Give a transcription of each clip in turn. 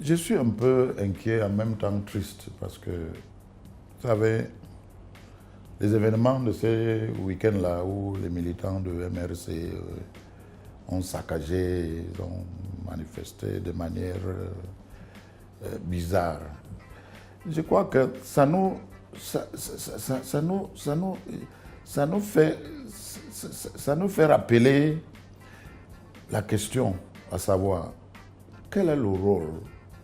je suis un peu inquiet, en même temps triste, parce que, vous savez, les événements de ces week-ends-là où les militants de MRC ont saccagé, ils ont manifesté de manière bizarre. Je crois que ça nous fait rappeler la question, à savoir, quel est le rôle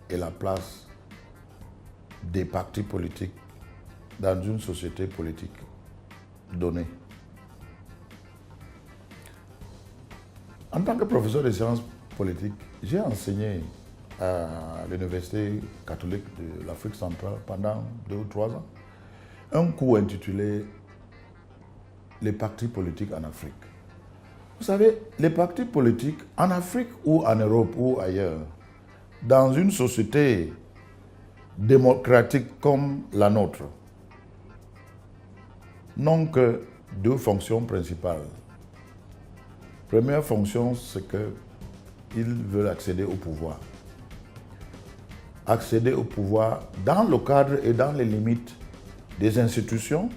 et la place des partis politiques dans une société politique donnée. En tant que professeur de sciences politiques, j'ai enseigné à l'Université catholique de l'Afrique centrale pendant 2 ou 3 ans un cours intitulé « Les partis politiques en Afrique ». Vous savez, les partis politiques en Afrique ou en Europe ou ailleurs, dans une société démocratique comme la nôtre, n'ont que 2 fonctions principales. Première fonction, c'est qu'ils veulent accéder au pouvoir. Accéder au pouvoir dans le cadre et dans les limites des institutions,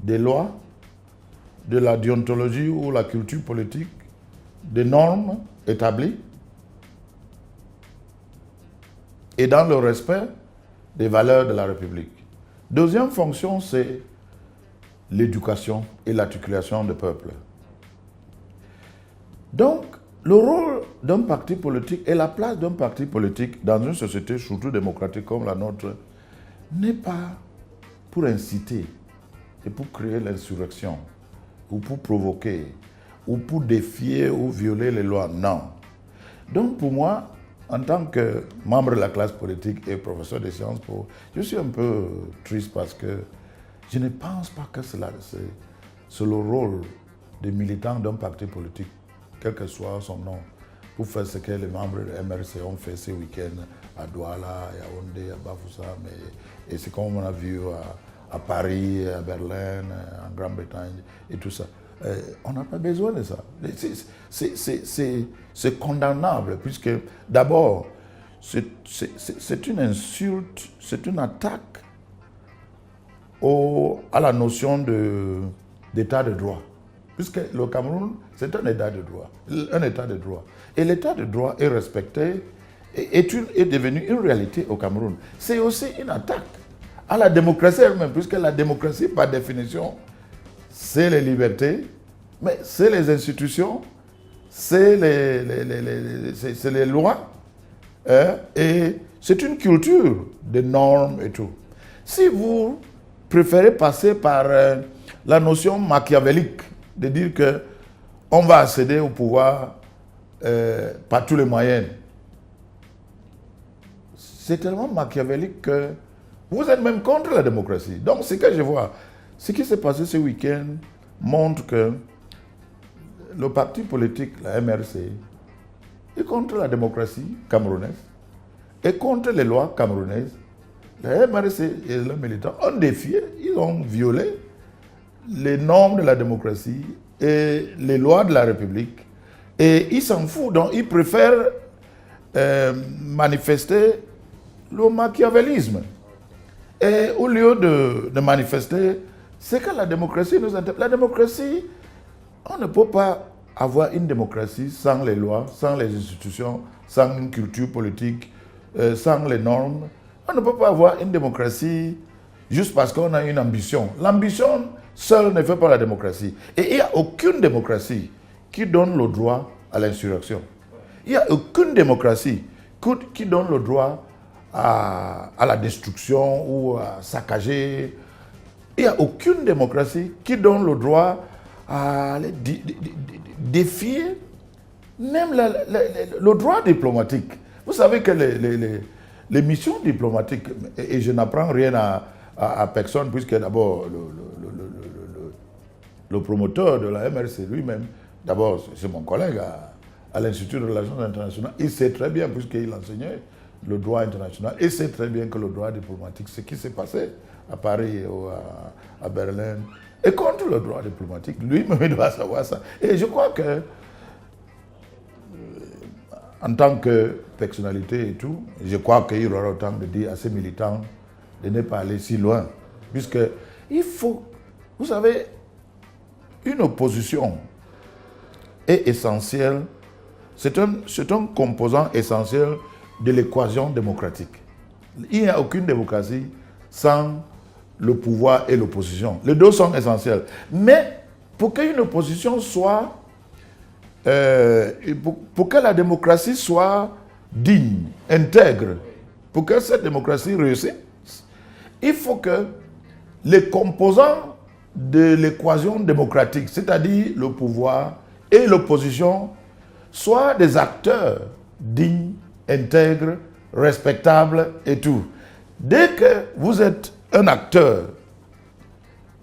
des lois, de la déontologie ou la culture politique, des normes établies et dans le respect des valeurs de la République. Deuxième fonction, c'est l'éducation et l'articulation du peuple. Donc, le rôle d'un parti politique et la place d'un parti politique dans une société surtout démocratique comme la nôtre n'est pas pour inciter et pour créer l'insurrection ou pour provoquer ou pour défier ou violer les lois. Non. Donc pour moi, en tant que membre de la classe politique et professeur de Sciences Po, je suis un peu triste parce que je ne pense pas que c'est le rôle des militants d'un parti politique, quel que soit son nom, pour faire ce que les membres de MRC ont fait ce week-end à Douala, à Yaoundé, à Bafoussam, et c'est comme on a vu à Paris, à Berlin, en Grande-Bretagne et tout ça. On n'a pas besoin de ça. C'est condamnable, puisque d'abord, c'est une insulte, c'est une attaque à la notion d'état de droit. Puisque le Cameroun, c'est un état de droit. Un état de droit. Et l'état de droit est respecté, est devenu une réalité au Cameroun. C'est aussi une attaque à la démocratie elle-même, puisque la démocratie, par définition, c'est les libertés, mais c'est les institutions, c'est les lois, et c'est une culture de normes et tout. Si vous préférez passer par la notion machiavélique de dire qu'on va accéder au pouvoir par tous les moyens, c'est tellement machiavélique que vous êtes même contre la démocratie. Donc, ce que je vois, ce qui s'est passé ce week-end montre que le parti politique, la MRC, est contre la démocratie camerounaise et contre les lois camerounaises. La MRC et leurs militants ont défié, ils ont violé les normes de la démocratie et les lois de la République. Et ils s'en foutent, donc ils préfèrent manifester le machiavélisme. Et au lieu de manifester, c'est que la démocratie nous intéresse. La démocratie, on ne peut pas avoir une démocratie sans les lois, sans les institutions, sans une culture politique, sans les normes. On ne peut pas avoir une démocratie juste parce qu'on a une ambition. L'ambition seule ne fait pas la démocratie. Et il n'y a aucune démocratie qui donne le droit à l'insurrection. Il n'y a aucune démocratie qui donne le droit à la destruction ou à saccager. Il n'y a aucune démocratie qui donne le droit à défier même le droit diplomatique. Vous savez que les missions diplomatiques, et je n'apprends rien à personne, puisque d'abord le promoteur de la MRC lui-même, d'abord c'est mon collègue à l'Institut de relations internationales, il sait très bien, puisqu'il enseignait le droit international, il sait très bien que le droit diplomatique, ce qui s'est passé à Paris ou à Berlin, est contre le droit diplomatique. Lui-même, il doit savoir ça. Et je crois que en tant que personnalité et tout, je crois qu'il y aura autant de dire à ces militants de ne pas aller si loin. Puisque il faut, vous savez, une opposition est essentielle, c'est un composant essentiel de l'équation démocratique. Il n'y a aucune démocratie sans le pouvoir et l'opposition. Les deux sont essentiels. Mais pour qu'une opposition soit, pour que la démocratie soit digne, intègre, pour que cette démocratie réussisse, il faut que les composants de l'équation démocratique, c'est-à-dire le pouvoir et l'opposition, soient des acteurs dignes, intègres, respectables et tout. Dès que vous êtes un acteur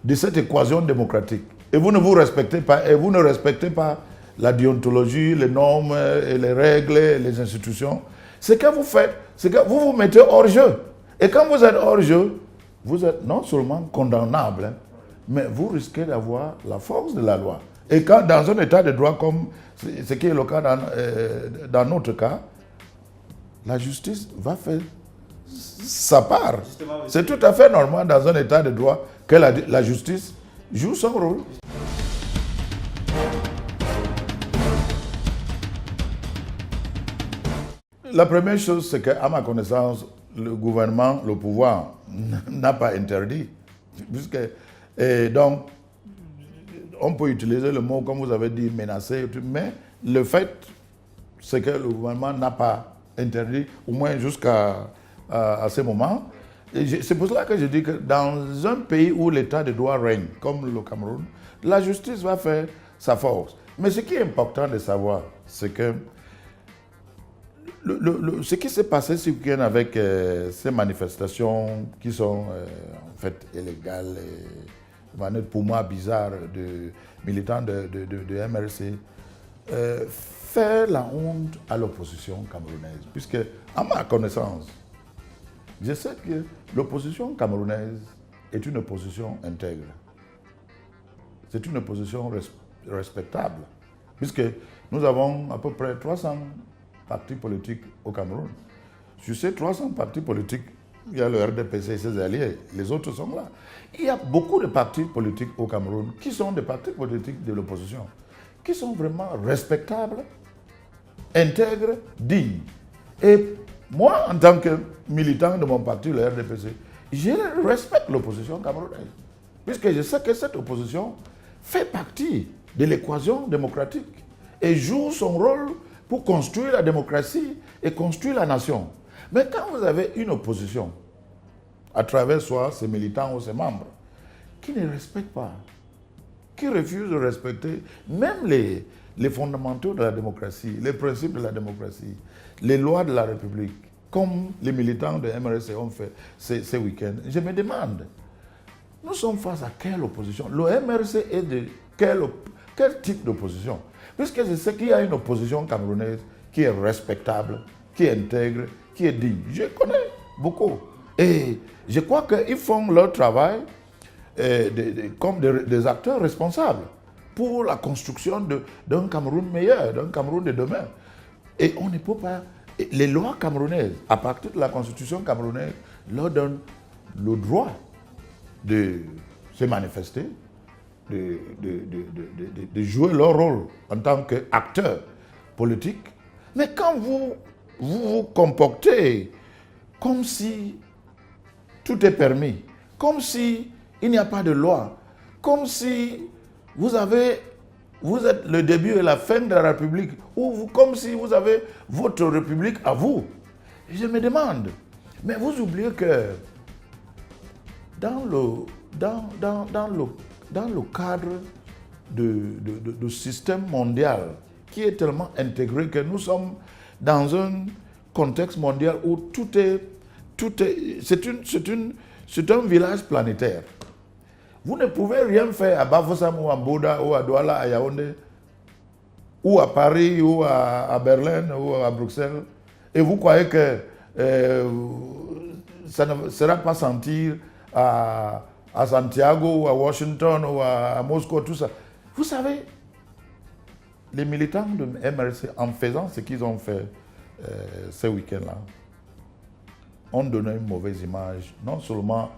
de cette équation démocratique et vous ne vous respectez pas, et vous ne respectez pas la déontologie, les normes, et les règles, et les institutions, ce que vous faites, c'est que vous vous mettez hors jeu. Et quand vous êtes hors jeu, vous êtes non seulement condamnable, hein, mais vous risquez d'avoir la force de la loi. Et quand dans un état de droit comme ce qui est le cas dans notre cas, la justice va faire sa part. C'est tout à fait normal dans un état de droit que la justice joue son rôle. La première chose, c'est qu'à ma connaissance, le gouvernement, le pouvoir, n'a pas interdit. Et donc, on peut utiliser le mot, comme vous avez dit, menacer, mais le fait, c'est que le gouvernement n'a pas interdit, au moins jusqu'à ce moment. C'est pour cela que je dis que dans un pays où l'état de droit règne, comme le Cameroun, la justice va faire sa force. Mais ce qui est important de savoir, c'est que ce qui s'est passé ce week-end avec ces manifestations qui sont en fait illégales, et, pour moi bizarres, de militants de MRC, fait la honte à l'opposition camerounaise. Puisque, à ma connaissance, je sais que l'opposition camerounaise est une opposition intègre. C'est une opposition respectable. Puisque nous avons à peu près 300 partis politiques au Cameroun. Sur ces 300 partis politiques, il y a le RDPC et ses alliés, les autres sont là. Il y a beaucoup de partis politiques au Cameroun qui sont des partis politiques de l'opposition, qui sont vraiment respectables, intègres, dignes. Et moi, en tant que militant de mon parti, le RDPC, je respecte l'opposition camerounaise, puisque je sais que cette opposition fait partie de l'équation démocratique et joue son rôle pour construire la démocratie et construire la nation. Mais quand vous avez une opposition, à travers soit ses militants ou ses membres, qui ne respectent pas, qui refusent de respecter même les fondamentaux de la démocratie, les principes de la démocratie, les lois de la République, comme les militants de MRC ont fait ces week-ends, je me demande, nous sommes face à quelle opposition? Le MRC est de quel type d'opposition? Puisque je sais qu'il y a une opposition camerounaise qui est respectable, qui est intègre, qui est digne. Je connais beaucoup. Et je crois qu'ils font leur travail comme des acteurs responsables pour la construction d'un Cameroun meilleur, d'un Cameroun de demain. Et on ne peut pas... Les lois camerounaises, à partir de la constitution camerounaise, leur donnent le droit de se manifester, de jouer leur rôle en tant qu'acteurs politiques. Mais quand vous vous comportez comme si tout est permis, comme si il n'y a pas de loi, comme si vous êtes le début et la fin de la République, ou comme si vous avez votre République à vous. Je me demande, mais vous oubliez que dans le cadre de système mondial qui est tellement intégré que nous sommes dans un contexte mondial où c'est un village planétaire. Vous ne pouvez rien faire à Bafoussam ou à Bouddha ou à Douala, à Yaoundé, ou à Paris, ou à Berlin, ou à Bruxelles, et vous croyez que ça ne sera pas sentir à Santiago, ou à Washington, ou à Moscou, tout ça. Vous savez, les militants de MRC, en faisant ce qu'ils ont fait ce week-end-là, ont donné une mauvaise image, non seulement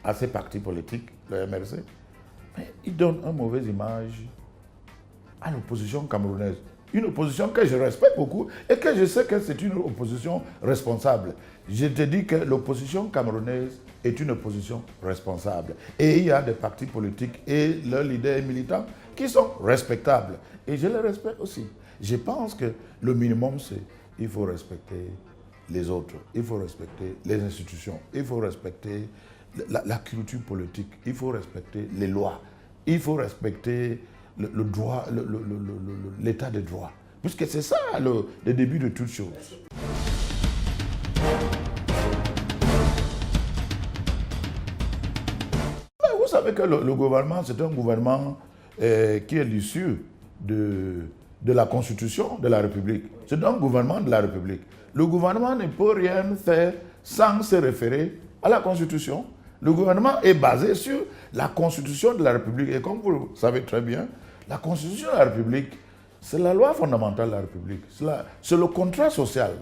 à ces partis politiques, le MRC, mais ils donnent une mauvaise image à l'opposition camerounaise. Une opposition que je respecte beaucoup et que je sais que c'est une opposition responsable. Je te dis que l'opposition camerounaise est une opposition responsable. Et il y a des partis politiques et leurs leaders militants qui sont respectables. Et je les respecte aussi. Je pense que le minimum, c'est qu'il faut respecter les autres, il faut respecter les institutions, il faut respecter la culture politique, il faut respecter les lois, il faut respecter le droit, l'état de droit. Puisque c'est ça le début de toute chose. Mais vous savez que le gouvernement, c'est un gouvernement qui est l'issue de la Constitution de la République. C'est un gouvernement de la République. Le gouvernement ne peut rien faire sans se référer à la Constitution. Le gouvernement est basé sur la Constitution de la République. Et comme vous le savez très bien, la Constitution de la République, c'est la loi fondamentale de la République. C'est le contrat social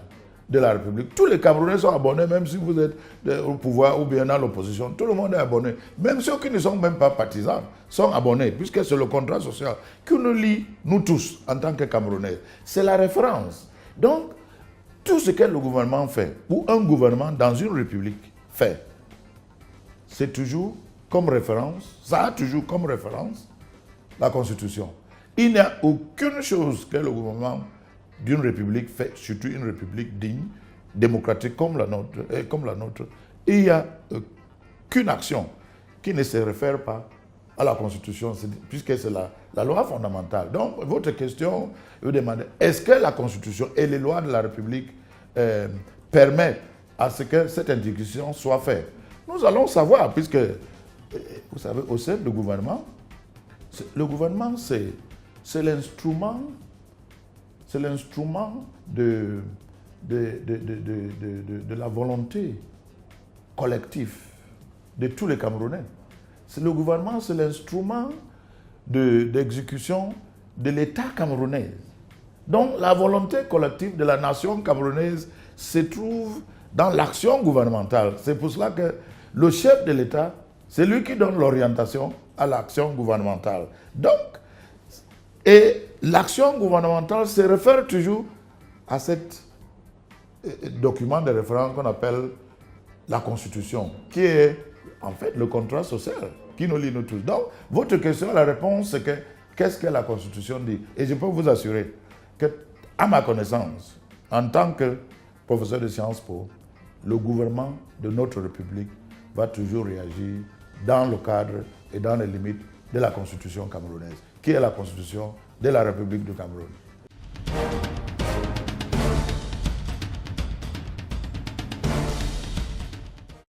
de la République. Tous les Camerounais sont abonnés, même si vous êtes au pouvoir ou bien dans l'opposition. Tout le monde est abonné. Même ceux qui ne sont même pas partisans sont abonnés, puisque c'est le contrat social qui nous lie, nous tous, en tant que Camerounais. C'est la référence. Donc, tout ce que le gouvernement fait, ou un gouvernement dans une république fait, c'est toujours comme référence, ça a toujours comme référence la Constitution. Il n'y a aucune chose que le gouvernement d'une république fait, surtout une république digne, démocratique comme la nôtre, et il n'y a qu'une action qui ne se réfère pas à la Constitution, puisque c'est la loi fondamentale. Donc, votre question, vous demandez, est-ce que la Constitution et les lois de la République permettent à ce que cette exécution soit faite? Nous allons savoir, puisque, vous savez, au sein du gouvernement, le gouvernement, c'est l'instrument de la volonté collective de tous les Camerounais. Le gouvernement, c'est l'instrument d'exécution de l'État camerounais. Donc, la volonté collective de la nation camerounaise se trouve dans l'action gouvernementale. C'est pour cela que le chef de l'État, c'est lui qui donne l'orientation à l'action gouvernementale. Donc, et l'action gouvernementale se réfère toujours à cet document de référence qu'on appelle la Constitution, qui est en fait le contrat social qui nous lie nous tous. Donc, votre question, la réponse, c'est que qu'est-ce que la Constitution dit? Et je peux vous assurer que, à ma connaissance, en tant que professeur de Sciences Po, le gouvernement de notre République va toujours réagir dans le cadre et dans les limites de la Constitution camerounaise, qui est la Constitution de la République du Cameroun.